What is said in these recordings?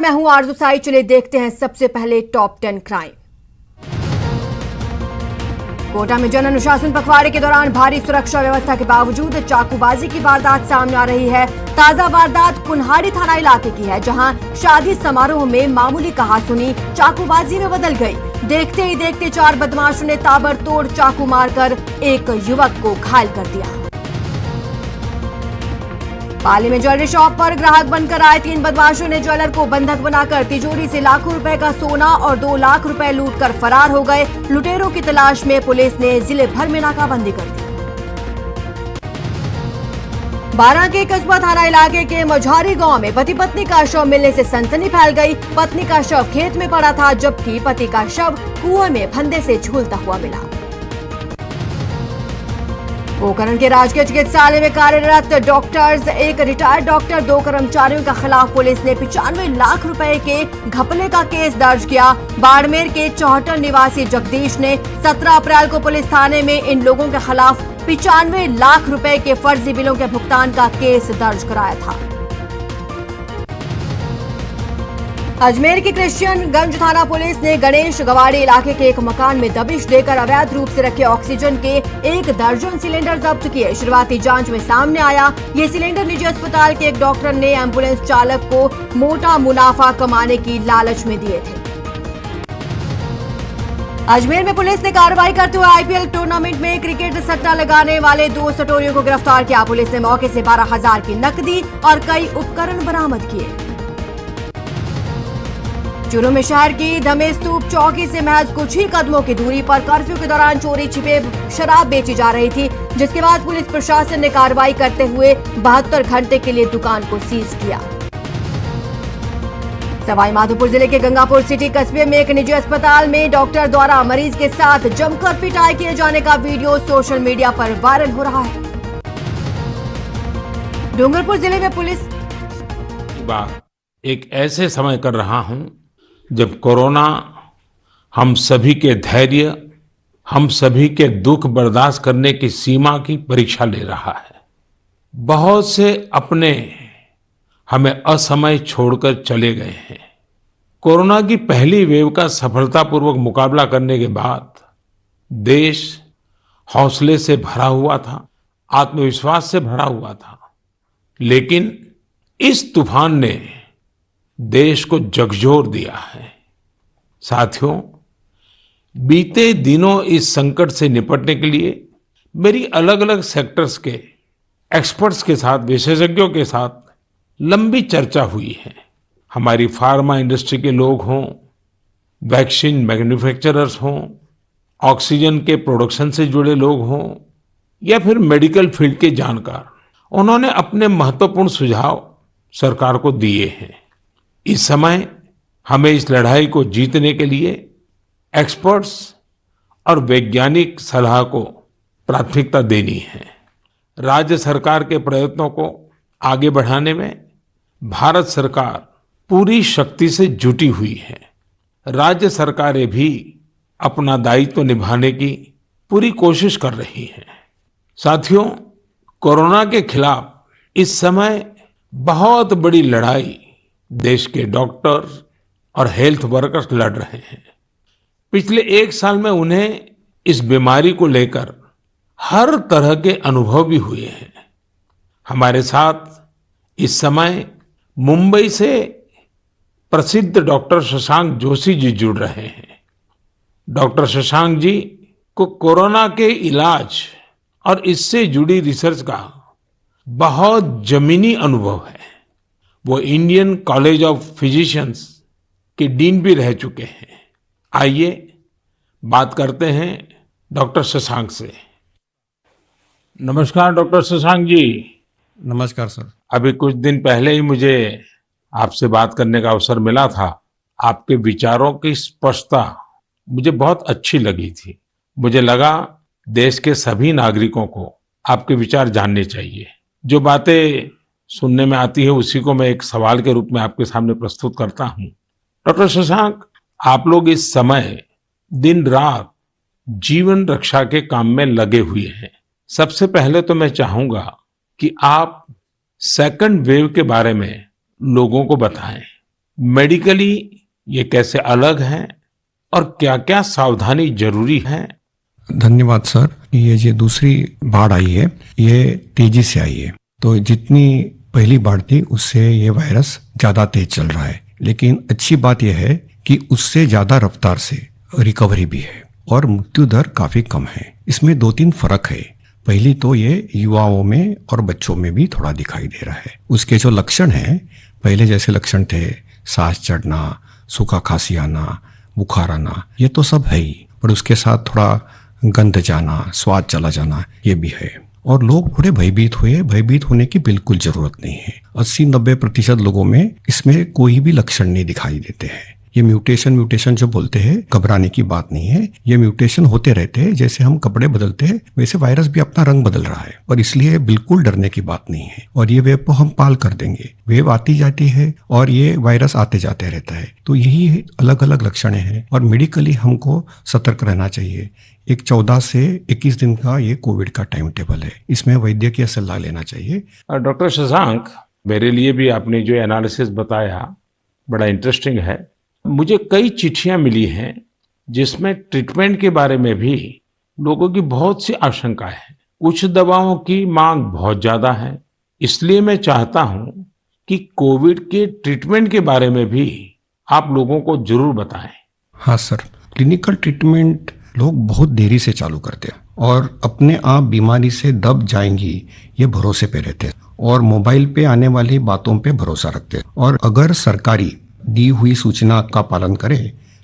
मैं हूं आरजू साई। चलिए देखते हैं सबसे पहले टॉप 10 क्राइम। कोटा में जन अनुशासन पखवाड़े के दौरान भारी सुरक्षा व्यवस्था के बावजूद चाकूबाजी की वारदात सामने आ रही है। ताजा वारदात कुन्हाड़ी थाना इलाके की है, जहां शादी समारोह में मामूली कहासुनी चाकूबाजी में बदल गई। देखते ही देखते 4 बदमाशों ने ताबड़तोड़ चाकू मारकर एक युवक को घायल कर दिया। पाली में ज्वेलरी शॉप पर ग्राहक बनकर आए 3 बदमाशों ने ज्वेलर को बंधक बनाकर तिजोरी से लाखों रुपए का सोना और 2 लाख रुपए लूटकर फरार हो गए। लुटेरों की तलाश में पुलिस ने जिले भर में नाकाबंदी कर दी। बारां के कस्बा थाना इलाके के मझारी गांव में पति पत्नी का शव मिलने से सनसनी फैल गई। पत्नी का शव खेत में पड़ा था, जबकि पति का शव कुएं में फंदे से झूलता हुआ मिला। पोखरण के राजकीय चिकित्सालय में कार्यरत डॉक्टर्स, एक रिटायर्ड डॉक्टर, 2 कर्मचारियों के खिलाफ पुलिस ने 95 लाख रुपए के घपले का केस दर्ज किया। बाड़मेर के चौहटन निवासी जगदीश ने 17 अप्रैल को पुलिस थाने में इन लोगों के खिलाफ 95 लाख रुपए के फर्जी बिलों के भुगतान का केस दर्ज कराया था। अजमेर की क्रिश्चियनगंज थाना पुलिस ने गणेश गवाड़ी इलाके के एक मकान में दबिश देकर अवैध रूप से रखे ऑक्सीजन के 1 दर्जन सिलेंडर जब्त किए। शुरुआती जांच में सामने आया, ये सिलेंडर निजी अस्पताल के एक डॉक्टर ने एम्बुलेंस चालक को मोटा मुनाफा कमाने की लालच में दिए थे। अजमेर में पुलिस ने कार्रवाई करते हुए आईपीएल टूर्नामेंट में क्रिकेट सट्टा लगाने वाले 2 सटोरियों को गिरफ्तार किया। पुलिस ने मौके से 12,000 की नकदी और कई उपकरण बरामद किए। चूरू में शहर की धमेस्तूप चौकी से महज कुछ ही कदमों की दूरी पर कर्फ्यू के दौरान चोरी छिपे शराब बेची जा रही थी, जिसके बाद पुलिस प्रशासन ने कार्रवाई करते हुए 72 घंटे के लिए दुकान को सीज किया। सवाई माधोपुर जिले के गंगापुर सिटी कस्बे में एक निजी अस्पताल में डॉक्टर द्वारा मरीज के साथ जमकर पिटाई किए जाने का वीडियो सोशल मीडिया पर वायरल हो रहा है। डूंगरपुर जिले में पुलिस एक ऐसे समय कर रहा हूं जब कोरोना हम सभी के धैर्य, हम सभी के दुख बर्दाश्त करने की सीमा की परीक्षा ले रहा है। बहुत से अपने हमें असमय छोड़कर चले गए हैं। कोरोना की पहली वेव का सफलतापूर्वक मुकाबला करने के बाद देश हौसले से भरा हुआ था, आत्मविश्वास से भरा हुआ था। लेकिन इस तूफान ने देश को झकझोर दिया है। साथियों, बीते दिनों इस संकट से निपटने के लिए मेरी अलग अलग सेक्टर्स के एक्सपर्ट्स के साथ, विशेषज्ञों के साथ लंबी चर्चा हुई है। हमारी फार्मा इंडस्ट्री के लोग हों, वैक्सीन मैन्युफैक्चरर्स हों, ऑक्सीजन के प्रोडक्शन से जुड़े लोग हों या फिर मेडिकल फील्ड के जानकार, उन्होंने अपने महत्वपूर्ण सुझाव सरकार को दिए हैं। इस समय हमें इस लड़ाई को जीतने के लिए एक्सपर्ट्स और वैज्ञानिक सलाह को प्राथमिकता देनी है। राज्य सरकार के प्रयत्नों को आगे बढ़ाने में भारत सरकार पूरी शक्ति से जुटी हुई है। राज्य सरकारें भी अपना दायित्व निभाने की पूरी कोशिश कर रही हैं। साथियों, कोरोना के खिलाफ इस समय बहुत बड़ी लड़ाई देश के डॉक्टर्स और हेल्थ वर्कर्स लड़ रहे हैं। पिछले 1 साल में उन्हें इस बीमारी को लेकर हर तरह के अनुभव भी हुए हैं। हमारे साथ इस समय मुंबई से प्रसिद्ध डॉक्टर शशांक जोशी जी जुड़ रहे हैं। डॉक्टर शशांक जी को कोरोना के इलाज और इससे जुड़ी रिसर्च का बहुत जमीनी अनुभव है। वो इंडियन कॉलेज ऑफ फिजिशियंस के डीन भी रह चुके हैं। आइए बात करते हैं डॉक्टर शशांक से। नमस्कार डॉक्टर शशांक जी। नमस्कार सर। अभी कुछ दिन पहले ही मुझे आपसे बात करने का अवसर मिला था। आपके विचारों की स्पष्टता मुझे बहुत अच्छी लगी थी। मुझे लगा देश के सभी नागरिकों को आपके विचार जानने चाहिए। जो बातें सुनने में आती है उसी को मैं एक सवाल के रूप में आपके सामने प्रस्तुत करता हूं। डॉक्टर शशांक, आप लोग इस समय दिन रात जीवन रक्षा के काम में लगे हुए हैं। सबसे पहले तो मैं चाहूंगा कि आप सेकंड वेव के बारे में लोगों को बताएं। मेडिकली ये कैसे अलग है और क्या-क्या सावधानी जरूरी है? धन्यवाद सर। ये जो दूसरी बाढ़ आई है ये तेजी से आई है, तो जितनी पहली बाढ़ थी उससे ये वायरस ज्यादा तेज चल रहा है। लेकिन अच्छी बात यह है कि उससे ज्यादा रफ्तार से रिकवरी भी है और मृत्यु दर काफी कम है। इसमें 2-3 फर्क है। पहली तो ये युवाओं में और बच्चों में भी थोड़ा दिखाई दे रहा है। उसके जो लक्षण हैं, पहले जैसे लक्षण थे, सांस चढ़ना, सूखा खांसी आना, बुखार आना, ये तो सब है ही, पर उसके साथ थोड़ा गंध जाना, स्वाद चला जाना, ये भी है। और लोग थोड़े भयभीत हुए। भयभीत होने की बिल्कुल जरूरत नहीं है। 80-90% लोगों में इसमें कोई भी लक्षण नहीं दिखाई देते हैं। ये म्यूटेशन जो बोलते हैं, घबराने की बात नहीं है। ये म्यूटेशन होते रहते हैं, जैसे हम कपड़े बदलते हैं वैसे वायरस भी अपना रंग बदल रहा है, और इसलिए बिल्कुल डरने की बात नहीं है। और ये वेव को हम पाल कर देंगे। वेव आती जाती है और ये वायरस आते जाते रहता है। तो यही अलग अलग लक्षण हैं और मेडिकली हमको सतर्क रहना चाहिए। एक 14 से 21 दिन का ये कोविड का टाइम टेबल है, इसमें वैद्यकीय सलाह लेना चाहिए। डॉक्टर शशांक, मेरे लिए भी आपने जो एनालिसिस बताया बड़ा इंटरेस्टिंग है। मुझे कई चिट्ठियां मिली हैं जिसमें ट्रीटमेंट के बारे में भी लोगों की बहुत सी आशंकाएं हैं। कुछ दवाओं की मांग बहुत ज्यादा है, इसलिए मैं चाहता हूं कि कोविड के ट्रीटमेंट के बारे में भी आप लोगों को जरूर बताएं। हाँ सर, क्लिनिकल ट्रीटमेंट लोग बहुत देरी से चालू करते हैं और अपने आप बीमारी से दब जाएंगी ये भरोसे पे रहते हैं और मोबाइल पे आने वाली बातों पे भरोसा रखते हैं। और अगर सरकारी दी हुई सूचना का पालन करे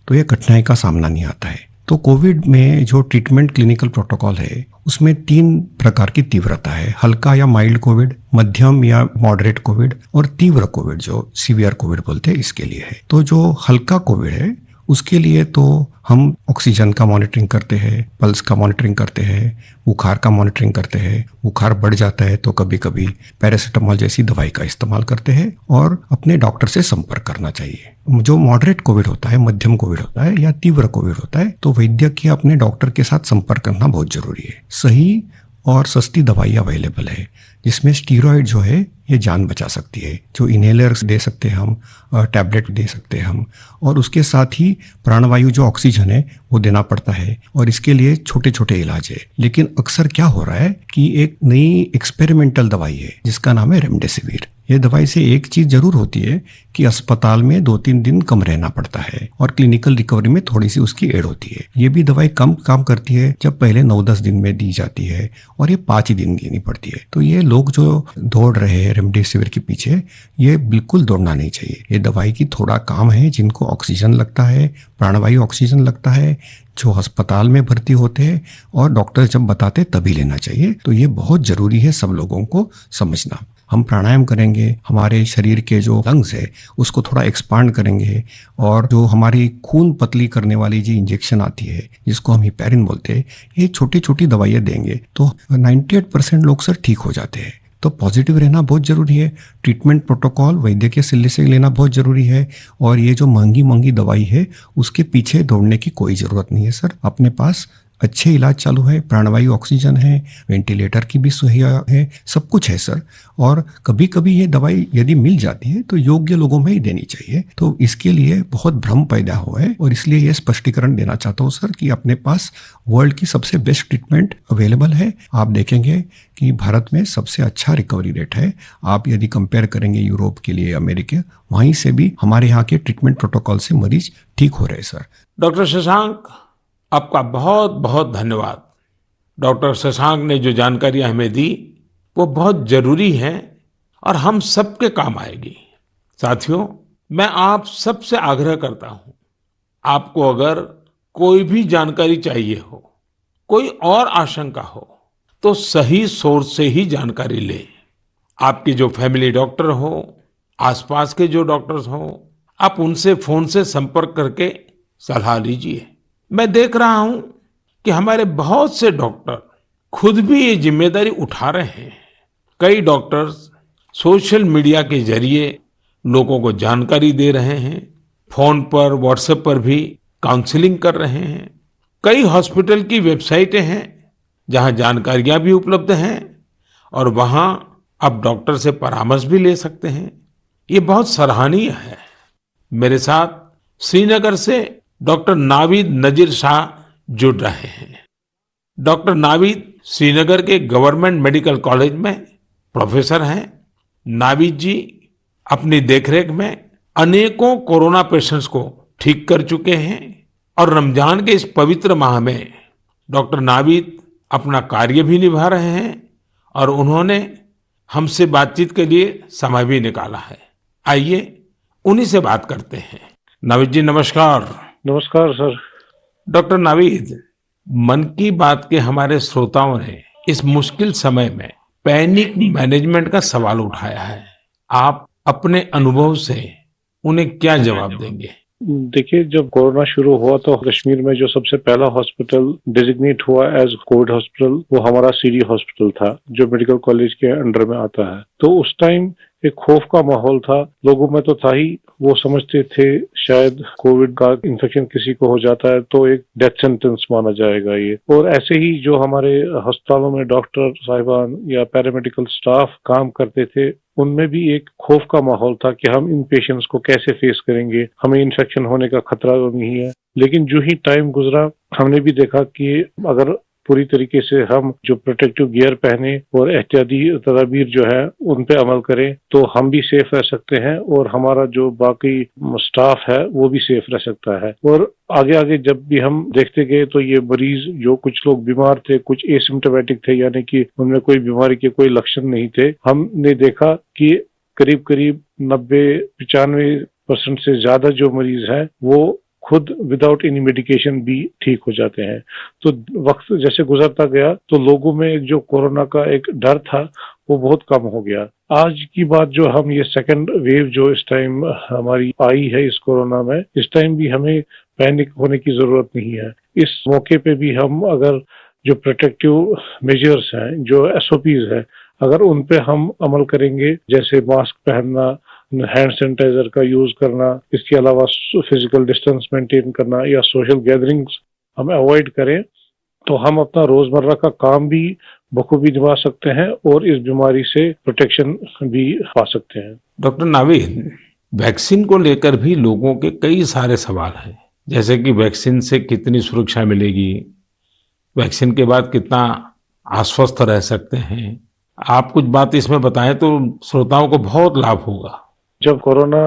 तो ये कठिनाई का सामना नहीं आता है। तो कोविड में जो ट्रीटमेंट क्लिनिकल प्रोटोकॉल है उसमें 3 प्रकार की तीव्रता है। हल्का या माइल्ड कोविड, मध्यम या मॉडरेट कोविड और तीव्र कोविड जो सीवियर कोविड बोलते हैं, इसके लिए है। तो जो हल्का कोविड है उसके लिए तो हम ऑक्सीजन का मॉनिटरिंग करते हैं, पल्स का मॉनिटरिंग करते हैं, बुखार का मॉनिटरिंग करते हैं। बुखार बढ़ जाता है तो कभी कभी पैरासीटामोल जैसी दवाई का इस्तेमाल करते हैं और अपने डॉक्टर से संपर्क करना चाहिए। जो मॉडरेट कोविड होता है, मध्यम कोविड होता है या तीव्र कोविड होता है, तो वैद्यकीय अपने डॉक्टर के साथ संपर्क करना बहुत जरूरी है। सही और सस्ती दवाई अवेलेबल है जिसमें स्टीरॉयड जो है ये जान बचा सकती है, जो इनहेलर्स दे सकते हैं हम, टैबलेट दे सकते हैं हम, और उसके साथ ही प्राणवायु जो ऑक्सीजन है वो देना पड़ता है और इसके लिए छोटे छोटे इलाज है। लेकिन अक्सर क्या हो रहा है कि एक नई एक्सपेरिमेंटल दवाई है जिसका नाम है रेमडेसिविर। ये दवाई से एक चीज जरूर होती है कि अस्पताल में 2-3 दिन कम रहना पड़ता है और क्लिनिकल रिकवरी में थोड़ी सी उसकी एड होती है। ये भी दवाई कम काम करती है जब पहले 9-10 दिन में दी जाती है और ये 5 ही दिन लेनी पड़ती है। तो ये लोग जो दौड़ रहे हैं रेमडेसिविर के पीछे, ये बिल्कुल दौड़ना नहीं चाहिए। ये दवाई की थोड़ा काम है, जिनको ऑक्सीजन लगता है, प्राणवायु ऑक्सीजन लगता है, जो अस्पताल में भर्ती होते हैं और डॉक्टर जब बताते तभी लेना चाहिए। तो ये बहुत जरूरी है सब लोगों को समझना। हम प्राणायाम करेंगे, हमारे शरीर के जो लंग्स है उसको थोड़ा एक्सपांड करेंगे और जो हमारी खून पतली करने वाली जो इंजेक्शन आती है जिसको हम हिपैरिन बोलते हैं, ये छोटी छोटी दवाइयाँ देंगे तो 98% लोग सर ठीक हो जाते हैं। तो पॉजिटिव रहना बहुत जरूरी है। ट्रीटमेंट प्रोटोकॉल वैद्यकीय सलाह से लेना बहुत जरूरी है और ये जो महंगी महंगी दवाई है उसके पीछे दौड़ने की कोई जरूरत नहीं है सर। अपने पास अच्छे इलाज चालू है, प्राणवायु ऑक्सीजन है, वेंटिलेटर की भी सुविधा है, सब कुछ है सर। और कभी कभी ये दवाई यदि मिल जाती है तो योग्य लोगों में ही देनी चाहिए। तो इसके लिए बहुत भ्रम पैदा हुआ है और इसलिए ये स्पष्टीकरण देना चाहता हूँ सर कि अपने पास वर्ल्ड की सबसे बेस्ट ट्रीटमेंट अवेलेबल है। आप देखेंगे कि भारत में सबसे अच्छा रिकवरी रेट है। आप यदि कंपेयर करेंगे यूरोप के लिए, अमेरिका, वहीं से भी हमारे यहाँ के ट्रीटमेंट प्रोटोकॉल से मरीज ठीक हो रहे सर। डॉक्टर शशांक, आपका बहुत बहुत धन्यवाद। डॉक्टर शशांक ने जो जानकारियां हमें दी वो बहुत जरूरी है और हम सबके काम आएगी। साथियों, मैं आप सबसे आग्रह करता हूं, आपको अगर कोई भी जानकारी चाहिए हो, कोई और आशंका हो, तो सही सोर्स से ही जानकारी लें। आपके जो फैमिली डॉक्टर हो, आसपास के जो डॉक्टर्स हो, आप उनसे फोन से संपर्क करके सलाह लीजिए। मैं देख रहा हूं कि हमारे बहुत से डॉक्टर खुद भी ये जिम्मेदारी उठा रहे हैं। कई डॉक्टर्स सोशल मीडिया के जरिए लोगों को जानकारी दे रहे हैं, फोन पर, व्हाट्सएप पर भी काउंसलिंग कर रहे हैं। कई हॉस्पिटल की वेबसाइटें हैं जहां जानकारियां भी उपलब्ध हैं और वहां आप डॉक्टर से परामर्श भी ले सकते हैं। ये बहुत सराहनीय है। मेरे साथ श्रीनगर से डॉक्टर नावीद नजीर शाह जुड़ रहे हैं। डॉक्टर नावीद श्रीनगर के गवर्नमेंट मेडिकल कॉलेज में प्रोफेसर हैं। नावीद जी अपनी देखरेख में अनेकों कोरोना पेशेंट्स को ठीक कर चुके हैं और रमजान के इस पवित्र माह में डॉक्टर नावीद अपना कार्य भी निभा रहे हैं और उन्होंने हमसे बातचीत के लिए समय भी निकाला है। आइए उन्हीं से बात करते हैं। नावीद जी नमस्कार। नमस्कार सर। डॉक्टर नावीद, मन की बात के हमारे श्रोताओं ने इस मुश्किल समय में पैनिक मैनेजमेंट का सवाल उठाया है। आप अपने अनुभव से उन्हें क्या जवाब देंगे? देखिए, जब कोरोना शुरू हुआ तो कश्मीर में जो सबसे पहला हॉस्पिटल डिजिग्नेट हुआ एज कोविड हॉस्पिटल वो हमारा सीडी हॉस्पिटल था, जो मेडिकल कॉलेज के अंडर में आता है। तो उस टाइम एक खौफ का माहौल था, लोगों में तो था ही। वो समझते थे शायद कोविड का इन्फेक्शन किसी को हो जाता है तो एक डेथ सेंटेंस माना जाएगा ये। और ऐसे ही जो हमारे अस्पतालों में डॉक्टर साहिबान या पैरामेडिकल स्टाफ काम करते थे, उनमें भी एक खौफ का माहौल था कि हम इन पेशेंट्स को कैसे फेस करेंगे, हमें इन्फेक्शन होने का खतरा तो नहीं है। लेकिन जो ही टाइम गुजरा हमने भी देखा कि अगर पूरी तरीके से हम जो प्रोटेक्टिव गियर पहने और एहतियाती तदाबीर जो है उन पे अमल करें तो हम भी सेफ रह सकते हैं और हमारा जो बाकी स्टाफ है वो भी सेफ रह सकता है। और आगे आगे जब भी हम देखते गए तो ये मरीज जो कुछ लोग बीमार थे, कुछ एसिम्प्टोमेटिक थे, यानी कि उनमें कोई बीमारी के कोई लक्षण नहीं थे, हमने देखा कि करीब करीब 90-95% से ज्यादा जो मरीज हैं वो खुद विदाउट एनी मेडिकेशन भी ठीक हो जाते हैं। तो वक्त जैसे गुजरता गया तो लोगों में जो कोरोना का एक डर था वो बहुत कम हो गया। आज की बात जो हम ये सेकंड वेव जो इस टाइम हमारी आई है इस कोरोना में, इस टाइम भी हमें पैनिक होने की जरूरत नहीं है। इस मौके पे भी हम अगर जो प्रोटेक्टिव मेजर्स हैं, जो एसओपीज है, अगर उन पे हम अमल करेंगे, जैसे मास्क पहनना, हैंड सैनिटाइजर का यूज करना, इसके अलावा फिजिकल डिस्टेंस मेंटेन करना या सोशल गैदरिंग्स हम अवॉइड करें, तो हम अपना रोजमर्रा का काम भी बखूबी निभा सकते हैं और इस बीमारी से प्रोटेक्शन भी पा सकते हैं। डॉक्टर नावीद, वैक्सीन को लेकर भी लोगों के कई सारे सवाल हैं, जैसे कि वैक्सीन से कितनी सुरक्षा मिलेगी, वैक्सीन के बाद कितना आश्वस्त रह सकते हैं। आप कुछ बात इसमें बताएं तो श्रोताओं को बहुत लाभ होगा। जब कोरोना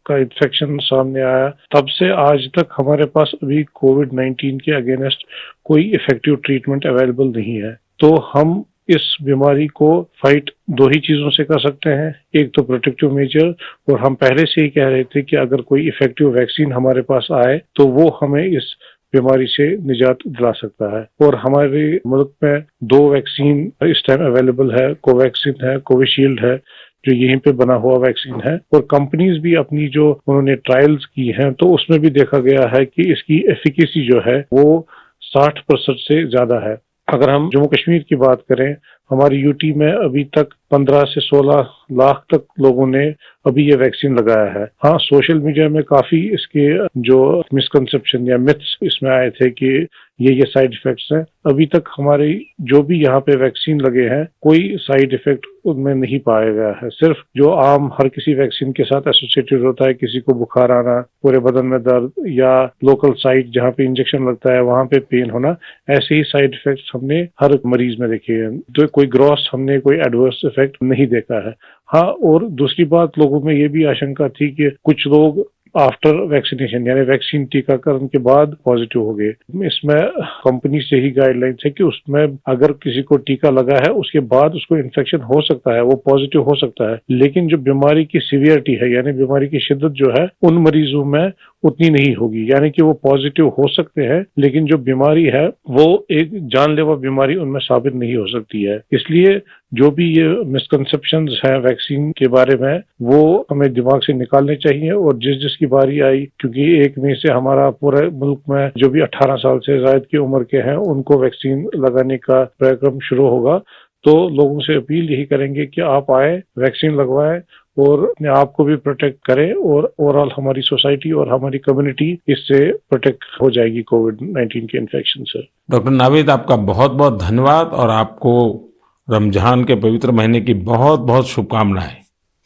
का इन्फेक्शन सामने आया तब से आज तक हमारे पास अभी कोविड-19 के अगेंस्ट कोई इफेक्टिव ट्रीटमेंट अवेलेबल नहीं है। तो हम इस बीमारी को फाइट दो ही चीजों से कर सकते हैं, एक तो प्रोटेक्टिव मेजर, और हम पहले से ही कह रहे थे कि अगर कोई इफेक्टिव वैक्सीन हमारे पास आए तो वो हमें इस बीमारी से निजात दिला सकता है। और हमारे मुल्क में 2 वैक्सीन इस टाइम अवेलेबल है, कोवैक्सीन है, कोविशील्ड है, जो यहीं पे बना हुआ वैक्सीन है। और कंपनीज भी अपनी जो उन्होंने ट्रायल्स की हैं तो उसमें भी देखा गया है कि इसकी एफिकेसी जो है वो 60% से ज्यादा है। अगर हम जम्मू कश्मीर की बात करें, हमारी यूटी में अभी तक 15 से 16 लाख तक लोगों ने अभी ये वैक्सीन लगाया है। हाँ, सोशल मीडिया में काफी इसके जो मिसकंसेप्शन या मिथ्स इसमें आए थे कि ये साइड इफेक्ट्स हैं। अभी तक हमारे जो भी यहाँ पे वैक्सीन लगे हैं कोई साइड इफेक्ट उनमें नहीं पाया गया है। सिर्फ जो आम हर किसी वैक्सीन के साथ एसोसिएटेड होता है, किसी को बुखार आना, पूरे बदन में दर्द या लोकल साइट जहाँ पे इंजेक्शन लगता है वहां पे पेन होना, ऐसे ही साइड इफेक्ट्स हमने हर मरीज में देखे हैं। तो कोई ग्रॉस हमने कोई एडवर्स इफेक्ट नहीं देखा है। हाँ, और दूसरी बात, लोगों में ये भी आशंका थी कि कुछ लोग आफ्टर वैक्सीनेशन यानी वैक्सीन टीकाकरण के बाद पॉजिटिव हो गए। इसमें कंपनी से ही गाइडलाइंस है कि उसमें अगर किसी को टीका लगा है उसके बाद उसको इन्फेक्शन हो सकता है, वो पॉजिटिव हो सकता है, लेकिन जो बीमारी की सीवियरिटी है यानी बीमारी की शिद्दत जो है उन मरीजों में उतनी नहीं होगी। यानी कि वो पॉजिटिव हो सकते हैं लेकिन जो बीमारी है वो एक जानलेवा बीमारी उनमें साबित नहीं हो सकती है। इसलिए जो भी ये मिसकंसेप्शंस हैं वैक्सीन के बारे में वो हमें दिमाग से निकालने चाहिए। और जिसकी बारी आई, क्योंकि 1 मई से हमारा पूरे मुल्क में जो भी 18 साल से ज्यादा की उम्र के हैं उनको वैक्सीन लगाने का कार्यक्रम शुरू होगा, तो लोगों से अपील यही करेंगे कि आप आए, वैक्सीन लगवाएं और अपने आप को भी प्रोटेक्ट करें और ओवरऑल हमारी सोसाइटी और हमारी कम्युनिटी इससे प्रोटेक्ट हो जाएगी कोविड-19 के इन्फेक्शन से। डॉक्टर नावीद, आपका बहुत बहुत धन्यवाद और आपको रमजान के पवित्र महीने की बहुत बहुत शुभकामनाएं।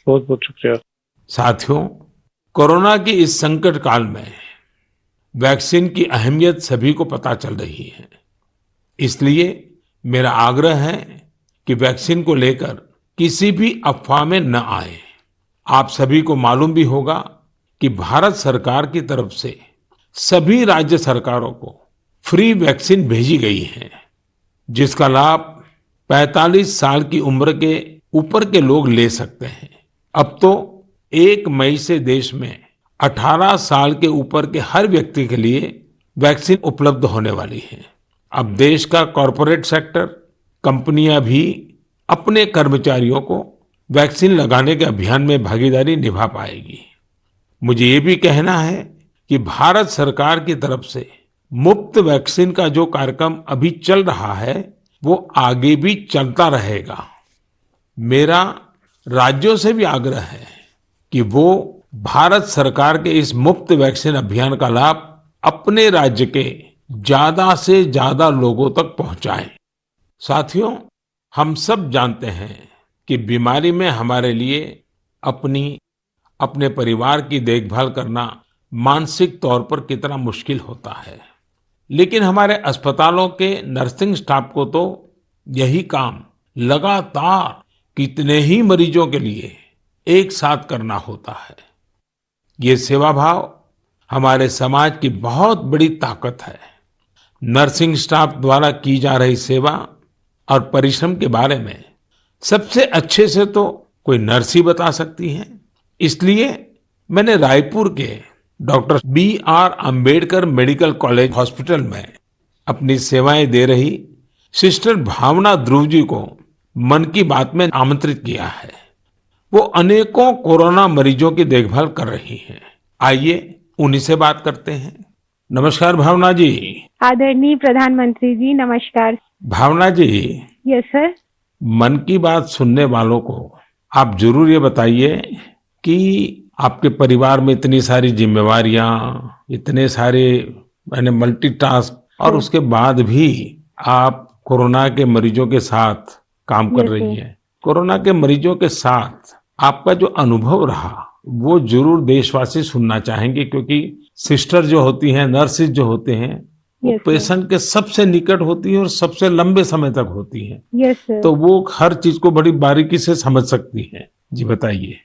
बहुत बहुत शुक्रिया। साथियों, कोरोना की इस संकट काल में वैक्सीन की अहमियत सभी को पता चल रही है। इसलिए मेरा आग्रह है कि वैक्सीन को लेकर किसी भी अफवाह में न आए। आप सभी को मालूम भी होगा कि भारत सरकार की तरफ से सभी राज्य सरकारों को फ्री वैक्सीन भेजी गई है, जिसका लाभ 45 साल की उम्र के ऊपर के लोग ले सकते हैं। अब तो 1 मई से देश में 18 साल के ऊपर के हर व्यक्ति के लिए वैक्सीन उपलब्ध होने वाली है। अब देश का कॉरपोरेट सेक्टर, कंपनियां भी अपने कर्मचारियों को वैक्सीन लगाने के अभियान में भागीदारी निभा पाएगी। मुझे ये भी कहना है कि भारत सरकार की तरफ से मुफ्त वैक्सीन का जो कार्यक्रम अभी चल रहा है, वो आगे भी चलता रहेगा। मेरा राज्यों से भी आग्रह है कि वो भारत सरकार के इस मुफ्त वैक्सीन अभियान का लाभ अपने राज्य के ज्यादा से ज्यादा लोगों तक पहुंचाएं। साथियों, हम सब जानते हैं कि बीमारी में हमारे लिए अपने परिवार की देखभाल करना मानसिक तौर पर कितना मुश्किल होता है, लेकिन हमारे अस्पतालों के नर्सिंग स्टाफ को तो यही काम लगातार कितने ही मरीजों के लिए एक साथ करना होता है। ये सेवा भाव हमारे समाज की बहुत बड़ी ताकत है। नर्सिंग स्टाफ द्वारा की जा रही सेवा और परिश्रम के बारे में सबसे अच्छे से तो कोई नर्स ही बता सकती है। इसलिए मैंने रायपुर के doctor BR Ambedkar medical college hospital में अपनी सेवाएं दे रही सिस्टर भावना ध्रुव जी को मन की बात में आमंत्रित किया है। वो अनेकों कोरोना मरीजों की देखभाल कर रही हैं। आइए उन्हीं से बात करते हैं। नमस्कार भावना जी। आदरणीय प्रधानमंत्री जी, नमस्कार। भावना जी, यस सर। मन की बात सुनने वालों को आप जरूर ये बताइए कि आपके परिवार में इतनी सारी जिम्मेवारियां, इतने सारे मल्टीटास्क, और उसके बाद भी आप कोरोना के मरीजों के साथ काम कर रही हैं। कोरोना के मरीजों के साथ आपका जो अनुभव रहा वो जरूर देशवासी सुनना चाहेंगे, क्योंकि सिस्टर जो होती हैं, नर्सेज जो होते हैं, वो पेशेंट के सबसे निकट होती है और सबसे लंबे समय तक होती है। Yes sir. तो वो हर चीज को बड़ी बारीकी से समझ सकती है। जी बताइए।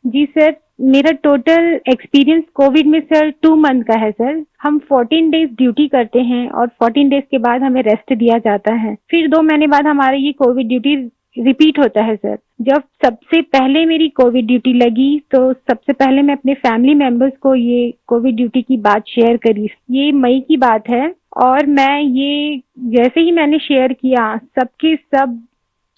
जी सर, मेरा टोटल एक्सपीरियंस कोविड में सर 2 मंथ का है सर। हम 14 डेज ड्यूटी करते हैं और 14 डेज के बाद हमें रेस्ट दिया जाता है। फिर 2 महीने बाद हमारी ये कोविड ड्यूटी रिपीट होता है सर। जब सबसे पहले मेरी कोविड ड्यूटी लगी तो सबसे पहले मैं अपने फैमिली मेंबर्स को ये कोविड ड्यूटी की बात शेयर करी। ये मई की बात है और मैं ये जैसे ही मैंने शेयर किया, सबके सब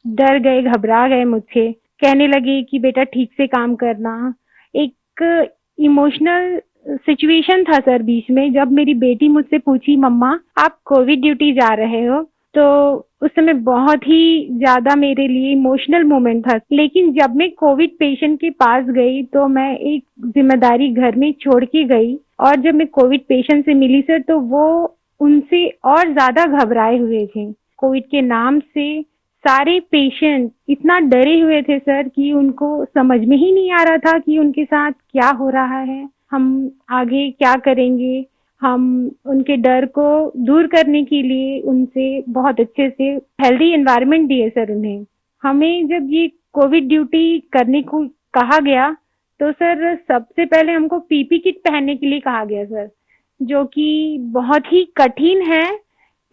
डर गए, घबरा गए मुझसे। कहने लगे कि बेटा ठीक से काम करना। एक इमोशनल सिचुएशन था सर बीच में, जब मेरी बेटी मुझसे पूछी, मम्मा आप कोविड ड्यूटी जा रहे हो, तो उस समय बहुत ही ज्यादा मेरे लिए इमोशनल मोमेंट था। लेकिन जब मैं कोविड पेशेंट के पास गई तो मैं एक जिम्मेदारी घर में छोड़ के गई, और जब मैं कोविड पेशेंट से मिली सर तो वो उनसे और ज्यादा घबराए हुए थे। कोविड के नाम से सारे पेशेंट इतना डरे हुए थे सर कि उनको समझ में ही नहीं आ रहा था कि उनके साथ क्या हो रहा है, हम आगे क्या करेंगे। हम उनके डर को दूर करने के लिए उनसे बहुत अच्छे से हेल्दी एनवायरनमेंट दिए सर उन्हें। हमें जब ये कोविड ड्यूटी करने को कहा गया तो सर सबसे पहले हमको पीपी किट पहनने के लिए कहा गया सर, जो कि बहुत ही कठिन है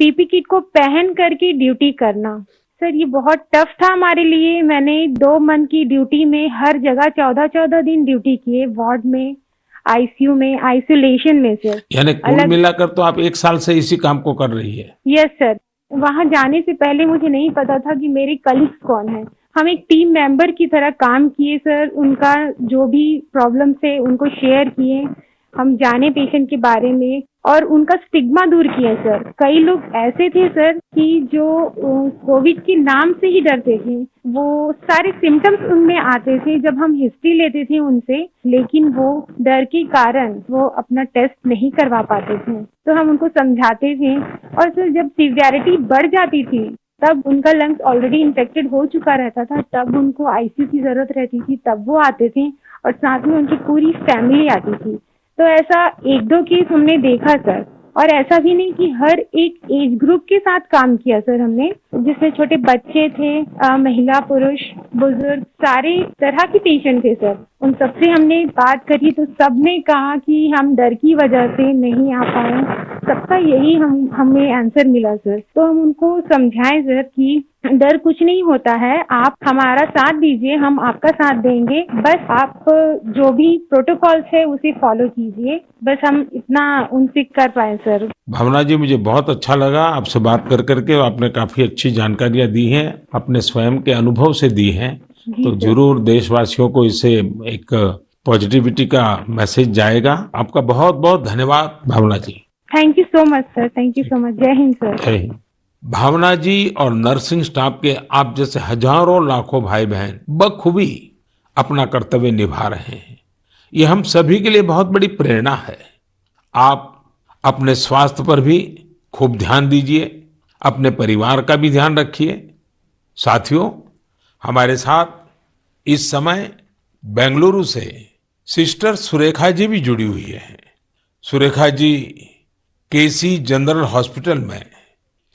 पीपी किट को पहन करके ड्यूटी करना। सर ये बहुत टफ था हमारे लिए। मैंने 2 मंथ की ड्यूटी में हर जगह 14-14 दिन ड्यूटी किए, वार्ड में, आईसीयू में, आइसोलेशन में सर। यानी कुल मिलाकर तो आप 1 साल से इसी काम को कर रही है। Yes sir. वहाँ जाने से पहले मुझे नहीं पता था कि मेरे कलीग्स कौन है। हम एक टीम मेंबर की तरह काम किए सर। उनका जो भी प्रॉब्लम थे उनको शेयर किए, हम जाने पेशेंट के बारे में और उनका स्टिग्मा दूर किया सर। कई लोग ऐसे थे सर कि जो कोविड के नाम से ही डरते थे, वो सारे सिम्टम्स उनमें आते थे जब हम हिस्ट्री लेते थे उनसे, लेकिन वो डर के कारण वो अपना टेस्ट नहीं करवा पाते थे। तो हम उनको समझाते थे, और सर जब सीवियरिटी बढ़ जाती थी तब उनका लंग्स ऑलरेडी इन्फेक्टेड हो चुका रहता था, तब उनको आईसीयू की जरूरत रहती थी, तब वो आते थे। और साथ में उनकी पूरी फैमिली आती थी। तो ऐसा 1-2 केस हमने देखा सर, और ऐसा भी नहीं कि हर एक एज ग्रुप के साथ काम किया सर हमने, जिसमें छोटे बच्चे थे, महिला, पुरुष, बुजुर्ग, सारे तरह के पेशेंट थे सर। उन सबसे हमने बात करी तो सबने कहा कि हम डर की वजह से नहीं आ पाए। सबका यही हमें आंसर मिला सर। तो हम उनको समझाएं सर कि डर कुछ नहीं होता है, आप हमारा साथ दीजिए, हम आपका साथ देंगे, बस आप जो भी प्रोटोकॉल्स है उसे फॉलो कीजिए, बस हम इतना उनसे कर पाए सर। भावना जी, मुझे बहुत अच्छा लगा आपसे बात कर करके। आपने काफी अच्छी जानकारियां दी हैं, अपने स्वयं के अनुभव से दी हैं, तो जरूर देशवासियों को इससे एक पॉजिटिविटी का मैसेज जाएगा। आपका बहुत बहुत धन्यवाद Bhavna ji. Thank you so much sir, thank you so much. जय हिंद सर। जय हिंद। भावना जी और नर्सिंग स्टाफ के आप जैसे हजारों लाखों भाई बहन बखूबी अपना कर्तव्य निभा रहे हैं। ये हम सभी के लिए बहुत बड़ी प्रेरणा है। आप अपने स्वास्थ्य पर भी खूब ध्यान दीजिए, अपने परिवार का भी ध्यान रखिए। साथियों, हमारे साथ इस समय बेंगलुरु से सिस्टर सुरेखा जी भी जुड़ी हुई है। सुरेखा जी केसी जनरल हॉस्पिटल में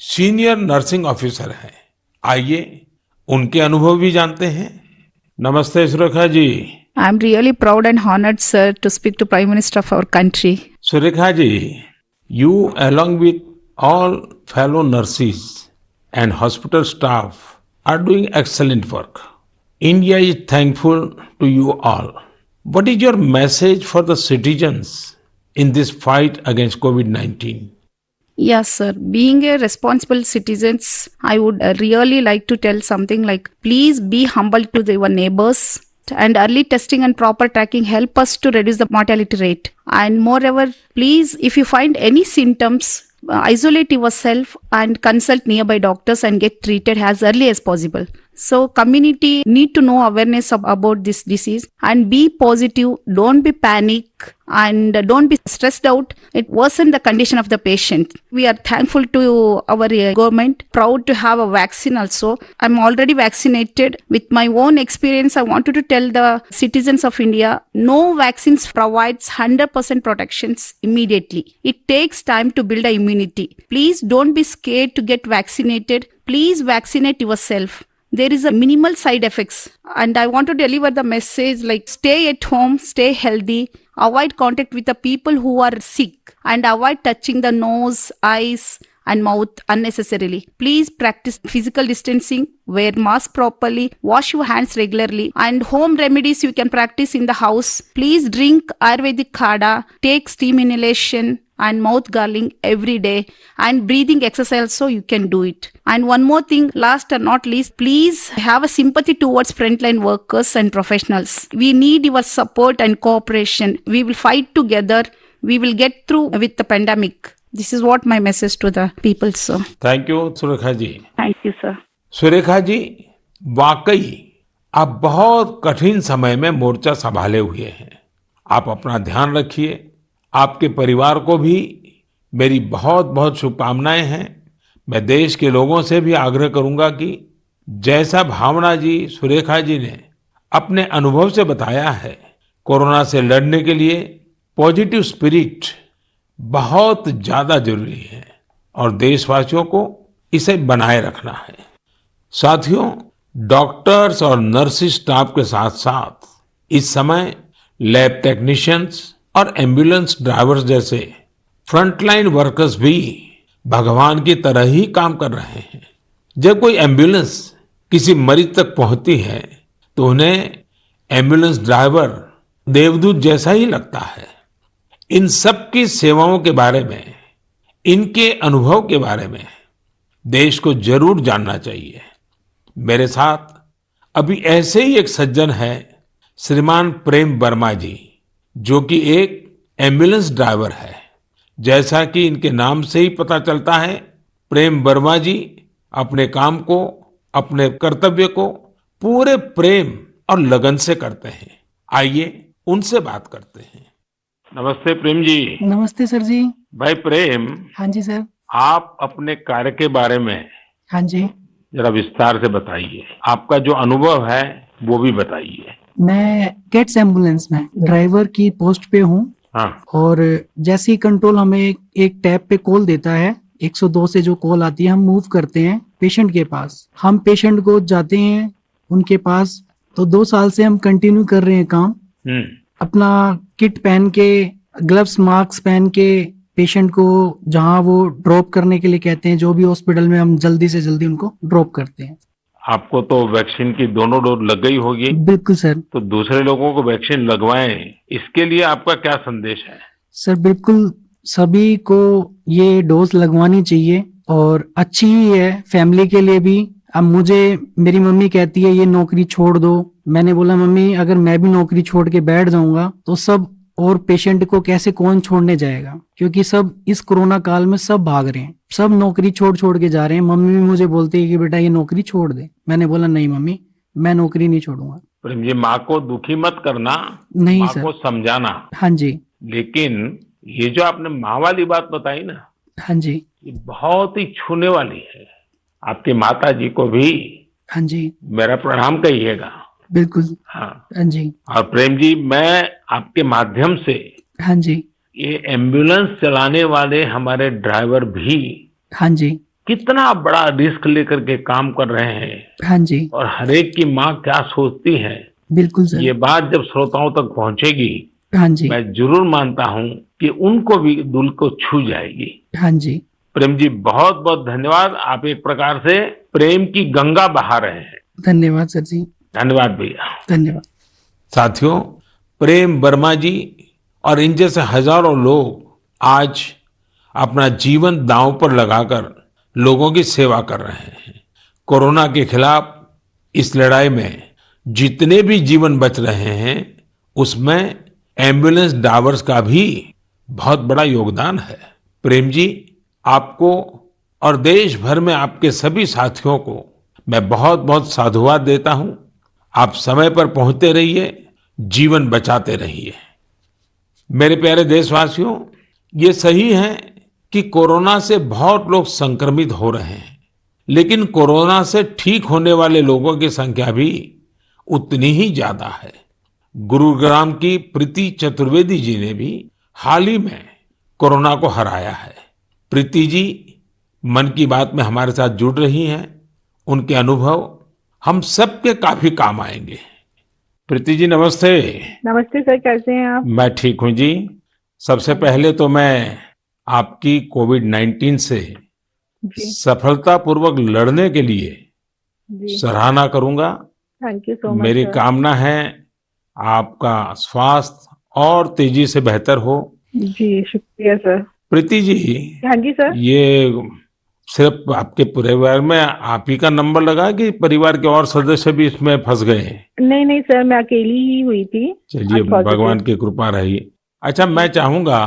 सीनियर नर्सिंग ऑफिसर हैं। आइए उनके अनुभव भी जानते हैं। नमस्ते Surekha ji. I am really proud and honored, sir, to speak to Prime Minister of our country. Surekha ji, you along with all fellow nurses and hospital staff are doing excellent work. India is thankful to you all. What is your message for the citizens in this fight against COVID-19? Yes, sir. Being a responsible citizens, I would really like to tell something like, please be humble to your neighbors, and early testing and proper tracking help us to reduce the mortality rate. And moreover, please, if you find any symptoms, isolate yourself and consult nearby doctors and get treated as early as possible. So community need to know awareness about this disease and be positive. Don't be panic and don't be stressed out. It worsen the condition of the patient. We are thankful to our government, proud to have a vaccine also. I'm already vaccinated. With my own experience, I wanted to tell the citizens of India, no vaccines provides 100% protections immediately. It takes time to build a immunity. Please don't be scared to get vaccinated. Please vaccinate yourself. There is a minimal side effects, and I want to deliver the message like, stay at home, stay healthy, avoid contact with the people who are sick, and avoid touching the nose, eyes and mouth unnecessarily. Please practice physical distancing, wear mask properly, wash your hands regularly, and home remedies you can practice in the house. Please drink Ayurvedic kadha, take steam inhalation and mouth gargling every day, and breathing exercise so you can do it. And one more thing, last and not least, please have a sympathy towards frontline workers and professionals. We need your support and cooperation. We will fight together. We will get through with the pandemic. This is what my message to the people, sir. Thank you Surekha ji. Thank you, sir. Surekha ji, वाकई आप बहुत कठिन समय में मोर्चा संभाले हुए हैं। आप अपना ध्यान रखिए। आपके परिवार को भी मेरी बहुत बहुत शुभकामनाएं हैं। मैं देश के लोगों से भी आग्रह करूंगा कि जैसा भावना जी, सुरेखा जी ने अपने अनुभव से बताया है, कोरोना से लड़ने के लिए पॉजिटिव स्पिरिट बहुत ज्यादा जरूरी है और देशवासियों को इसे बनाए रखना है। साथियों, डॉक्टर्स और नर्सिंग स्टाफ के साथ साथ इस समय लैब टेक्नीशियंस और एम्बुलेंस ड्राइवर्स जैसे फ्रंटलाइन वर्कर्स भी भगवान की तरह ही काम कर रहे हैं। जब कोई एम्बुलेंस किसी मरीज तक पहुंचती है तो उन्हें एम्बुलेंस ड्राइवर देवदूत जैसा ही लगता है। इन सब की सेवाओं के बारे में, इनके अनुभव के बारे में देश को जरूर जानना चाहिए। मेरे साथ अभी ऐसे ही एक सज्जन है, श्रीमान प्रेम वर्मा जी, जो कि एक एम्बुलेंस ड्राइवर है। जैसा कि इनके नाम से ही पता चलता है, प्रेम वर्मा जी अपने काम को, अपने कर्तव्य को पूरे प्रेम और लगन से करते हैं। आइए उनसे बात करते हैं। नमस्ते प्रेम जी। नमस्ते सर जी। भाई प्रेम। हाँ जी सर। आप अपने कार्य के बारे में हाँ जी जरा विस्तार से बताइए। आपका जो अनुभव है वो भी बताइए। मैं कैट्स एम्बुलेंस में ड्राइवर की पोस्ट पे हूँ। हाँ। और जैसे ही कंट्रोल हमें एक टैब पे कॉल देता है, 102 से जो कॉल आती है, हम मूव करते हैं पेशेंट के पास। हम पेशेंट को जाते हैं उनके पास। तो 2 साल से हम कंटिन्यू कर रहे हैं काम। अपना किट पहन के, ग्लव्स मास्क पहन के पेशेंट को जहां वो ड्रॉप करने के लिए कहते हैं, जो भी हॉस्पिटल में, हम जल्दी से जल्दी उनको ड्रॉप करते हैं। आपको तो वैक्सीन की दोनों डोज लग गई होगी। बिल्कुल सर। तो दूसरे लोगों को वैक्सीन लगवाएं, इसके लिए आपका क्या संदेश है? सर बिल्कुल सभी को ये डोज लगवानी चाहिए और अच्छी ही है फैमिली के लिए भी। अब मुझे मेरी मम्मी कहती है ये नौकरी छोड़ दो। मैंने बोला मम्मी अगर मैं भी नौकरी छोड़ के बैठ जाऊंगा तो सब और पेशेंट को कैसे कौन छोड़ने जाएगा, क्योंकि सब इस कोरोना काल में सब भाग रहे हैं, सब नौकरी छोड़ के जा रहे हैं। मम्मी भी मुझे बोलती है कि बेटा ये नौकरी छोड़ दे। मैंने बोला नहीं मम्मी, मैं नौकरी नहीं छोड़ूंगा। प्रेम जी, माँ को दुखी मत करना, नहीं माँ सर। को समझाना। हाँ जी। लेकिन ये जो आपने माँ वाली बात बताई ना, हाँ जी। ये बहुत ही छूने वाली है। आपकी माता जी को भी हाँ जी मेरा प्रणाम कहिएगा। बिल्कुल। हाँ। हाँ जी। और प्रेम जी, मैं आपके माध्यम से हाँ जी। ये एम्बुलेंस चलाने वाले हमारे ड्राइवर भी हाँ जी। कितना बड़ा रिस्क लेकर के काम कर रहे हैं, हाँ जी। और हर एक की माँ क्या सोचती है, बिल्कुल सर। ये बात जब श्रोताओं तक पहुंचेगी, हाँ जी। मैं जरूर मानता हूं कि उनको भी दिल को छू जाएगी। हाँ जी। प्रेम जी, बहुत बहुत धन्यवाद। आप एक प्रकार से प्रेम की गंगा बहा रहे हैं। धन्यवाद सर जी। धन्यवाद भैया। धन्यवाद। साथियों, प्रेम वर्मा जी और इन जैसे हजारों लोग आज अपना जीवन दांव पर लगाकर लोगों की सेवा कर रहे हैं। कोरोना के खिलाफ इस लड़ाई में जितने भी जीवन बच रहे हैं, उसमें एम्बुलेंस ड्राइवर्स का भी बहुत बड़ा योगदान है। प्रेम जी, आपको और देश भर में आपके सभी साथियों को मैं बहुत बहुत साधुवाद देता हूं। आप समय पर पहुंचते रहिए, जीवन बचाते रहिए। मेरे प्यारे देशवासियों, ये सही है कि कोरोना से बहुत लोग संक्रमित हो रहे हैं, लेकिन कोरोना से ठीक होने वाले लोगों की संख्या भी उतनी ही ज्यादा है। गुरुग्राम की प्रीति चतुर्वेदी जी ने भी हाल ही में कोरोना को हराया है। प्रीति जी मन की बात में हमारे साथ जुड़ रही हैं। उनके अनुभव हम सबके काफी काम आएंगे। प्रीति जी, नमस्ते। नमस्ते सर, कैसे हैं आप? मैं ठीक हूं जी। सबसे पहले तो मैं आपकी कोविड-19 से जी। सफलतापूर्वक लड़ने के लिए जी। सराहना करूंगा। थैंक यू सो मच मेरी सर। कामना है आपका स्वास्थ्य और तेजी से बेहतर हो। जी, शुक्रिया सर। प्रीति जी, हाँ जी सर। ये सिर्फ आपके परिवार में आप ही का नंबर लगा कि परिवार के और सदस्य भी इसमें फंस गए? नहीं नहीं सर, मैं अकेली ही हुई थी। चलिए, भगवान की कृपा रही। अच्छा, मैं चाहूंगा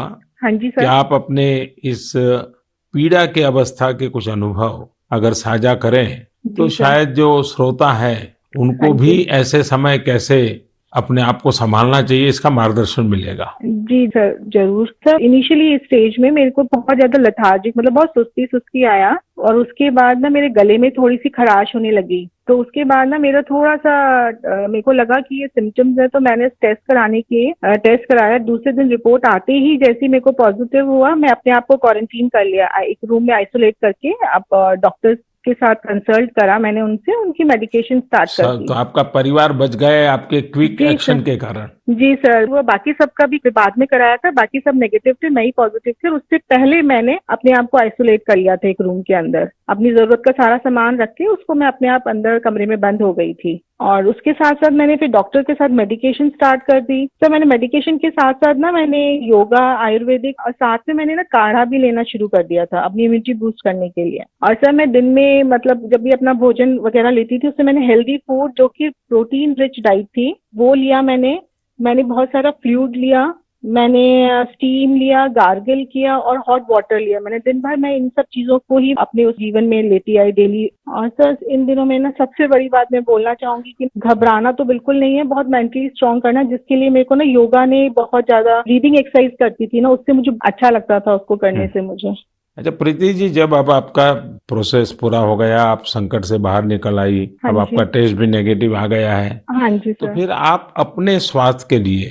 हाँ जी कि सर। आप अपने इस पीड़ा के अवस्था के कुछ अनुभव अगर साझा करें तो जी सर। शायद जो श्रोता है उनको हाँ जी। भी ऐसे समय कैसे अपने आप को संभालना चाहिए, इसका मार्गदर्शन मिलेगा। जी सर, जरूर सर। इनिशियली इस स्टेज में मेरे को बहुत ज्यादा लेथार्जिक, मतलब बहुत सुस्ती आया, और उसके बाद ना मेरे गले में थोड़ी सी खराश होने लगी। तो उसके बाद ना मेरा थोड़ा सा मेरे को लगा कि ये सिम्टम्स है, तो मैंने टेस्ट कराया। दूसरे दिन रिपोर्ट आते ही जैसे मेरे को पॉजिटिव हुआ, मैं अपने आप को क्वारंटीन कर लिया, एक रूम में आइसोलेट करके। अब डॉक्टर्स के साथ कंसल्ट करा मैंने उनसे, उनकी मेडिकेशन स्टार्ट कर दी। तो आपका परिवार बच गए आपके क्विक जी एक्शन सर। के कारण। जी सर, वो बाकी सबका भी बाद में कराया था, बाकी सब नेगेटिव थे, मैं ही पॉजिटिव थे। उससे पहले मैंने अपने आप को आइसोलेट कर लिया था एक रूम के अंदर। अपनी जरूरत का सारा सामान रख के उसको मैं अपने आप अंदर कमरे में बंद हो गई थी। और उसके साथ साथ मैंने फिर डॉक्टर के साथ मेडिकेशन स्टार्ट कर दी। तो मैंने मेडिकेशन के साथ साथ ना मैंने योगा, आयुर्वेदिक, और साथ में मैंने ना काढ़ा भी लेना शुरू कर दिया था अपनी इम्यूनिटी बूस्ट करने के लिए। और सर मैं दिन में, मतलब जब भी अपना भोजन वगैरह लेती थी, उससे मैंने हेल्दी फूड जो कि प्रोटीन रिच डाइट थी वो लिया। मैंने बहुत सारा फ्लूइड लिया, मैंने स्टीम लिया, गार्गल किया और हॉट वाटर लिया। मैंने दिन भर मैं इन सब चीजों को ही अपने उस जीवन में लेती आई डेली। और सर इन दिनों में ना सबसे बड़ी बात मैं बोलना चाहूंगी कि घबराना तो बिल्कुल नहीं है, बहुत मेंटली स्ट्रांग करना, जिसके लिए मेरे को ना योगा ने बहुत ज्यादा, ब्रीदिंग एक्सरसाइज करती थी ना, उससे मुझे अच्छा लगता था उसको करने से मुझे। अच्छा प्रीति जी, जब अब आपका प्रोसेस पूरा हो गया, आप संकट से बाहर निकल आई, हाँ अब जी। आपका टेस्ट भी नेगेटिव आ गया है, हाँ जी तो सर। फिर आप अपने स्वास्थ्य के लिए,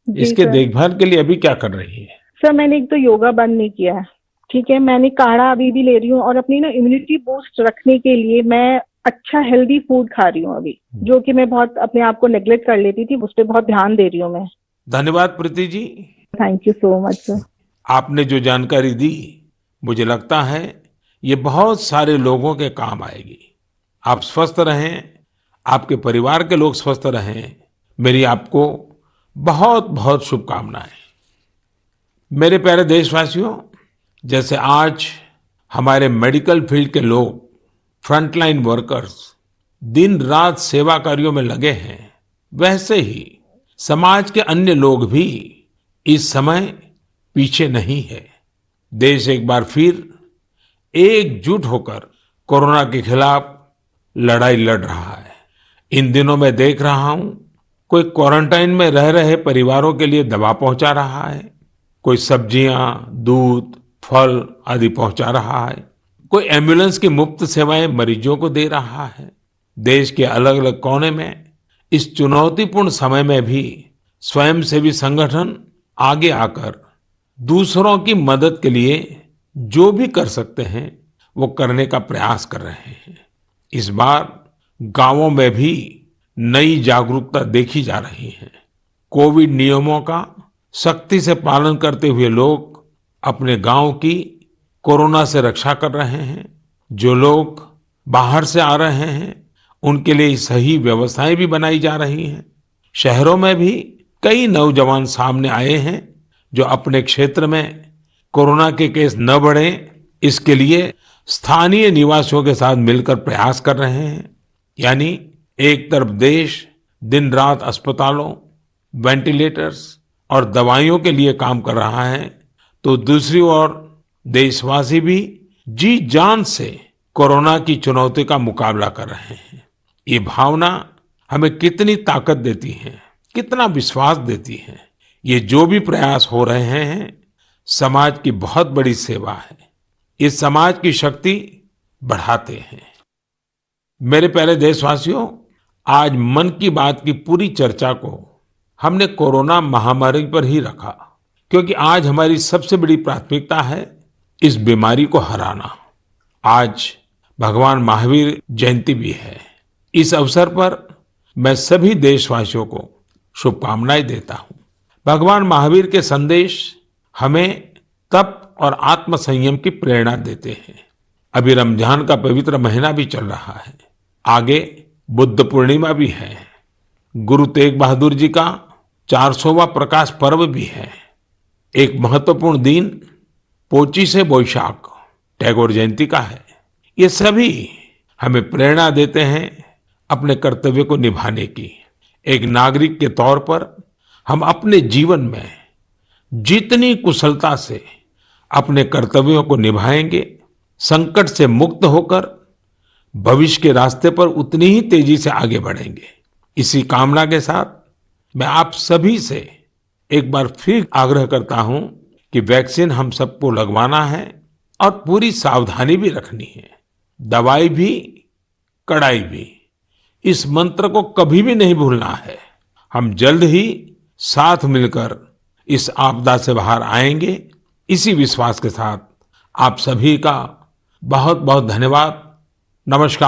जी इसके सर। देखभाल के लिए अभी क्या कर रही है? सर मैंने एक तो योगा बंद नहीं किया है, ठीक है, मैंने काढ़ा अभी भी ले रही हूँ और अपनी ना इम्यूनिटी बूस्ट रखने के लिए मैं अच्छा हेल्दी फूड खा रही हूँ अभी, जो कि मैं बहुत अपने आप को नेग्लेक्ट कर लेती थी, उस पर बहुत ध्यान दे रही हूँ मैं। धन्यवाद Preeti ji. Thank you so much sir. आपने जो जानकारी दी, मुझे लगता है ये बहुत सारे लोगों के काम आएगी। आप स्वस्थ रहें, आपके परिवार के लोग स्वस्थ रहें, मेरी आपको बहुत बहुत शुभकामनाएं। मेरे प्यारे देशवासियों, जैसे आज हमारे मेडिकल फील्ड के लोग, फ्रंटलाइन वर्कर्स दिन रात सेवा कार्यों में लगे हैं, वैसे ही समाज के अन्य लोग भी इस समय पीछे नहीं है। देश एक बार फिर एकजुट होकर कोरोना के खिलाफ लड़ाई लड़ रहा है। इन दिनों मैं देख रहा हूं, कोई क्वारंटाइन में रह रहे परिवारों के लिए दवा पहुंचा रहा है, कोई सब्जियां, दूध, फल आदि पहुंचा रहा है, कोई एम्बुलेंस की मुफ्त सेवाएं मरीजों को दे रहा है। देश के अलग अलग कोने में इस चुनौतीपूर्ण समय में भी स्वयंसेवी संगठन आगे आकर दूसरों की मदद के लिए जो भी कर सकते हैं वो करने का प्रयास कर रहे हैं। इस बार गांवों में भी नई जागरूकता देखी जा रही है। कोविड नियमों का सख्ती से पालन करते हुए लोग अपने गांव की कोरोना से रक्षा कर रहे हैं। जो लोग बाहर से आ रहे हैं उनके लिए सही व्यवस्थाएं भी बनाई जा रही हैं। शहरों में भी कई नौजवान सामने आए हैं जो अपने क्षेत्र में कोरोना के केस न बढ़े, इसके लिए स्थानीय निवासियों के साथ मिलकर प्रयास कर रहे हैं। यानी एक तरफ देश दिन रात अस्पतालों, वेंटिलेटर्स और दवाइयों के लिए काम कर रहा है, तो दूसरी ओर देशवासी भी जी जान से कोरोना की चुनौती का मुकाबला कर रहे हैं। ये भावना हमें कितनी ताकत देती है, कितना विश्वास देती है। ये जो भी प्रयास हो रहे हैं समाज की बहुत बड़ी सेवा है, ये समाज की शक्ति बढ़ाते हैं। मेरे प्यारे देशवासियों, आज मन की बात की पूरी चर्चा को हमने कोरोना महामारी पर ही रखा, क्योंकि आज हमारी सबसे बड़ी प्राथमिकता है इस बीमारी को हराना। आज भगवान महावीर जयंती भी है। इस अवसर पर मैं सभी देशवासियों को शुभकामनाएं देता हूं। भगवान महावीर के संदेश हमें तप और आत्म संयम की प्रेरणा देते हैं। अभी रमजान का पवित्र महीना भी चल रहा है, आगे बुद्ध पूर्णिमा भी है, गुरु तेग बहादुर जी का 400वां प्रकाश पर्व भी है। एक महत्वपूर्ण दिन पोचिशे बोईशाख टैगोर जयंती का है। ये सभी हमें प्रेरणा देते हैं अपने कर्तव्य को निभाने की। एक नागरिक के तौर पर हम अपने जीवन में जितनी कुशलता से अपने कर्तव्यों को निभाएंगे, संकट से मुक्त होकर भविष्य के रास्ते पर उतनी ही तेजी से आगे बढ़ेंगे। इसी कामना के साथ मैं आप सभी से एक बार फिर आग्रह करता हूं कि वैक्सीन हम सबको लगवाना है और पूरी सावधानी भी रखनी है। दवाई भी, कड़ाई भी, इस मंत्र को कभी भी नहीं भूलना है। हम जल्द ही साथ मिलकर इस आपदा से बाहर आएंगे। इसी विश्वास के साथ आप सभी का बहुत बहुत धन्यवाद। नमस्कार।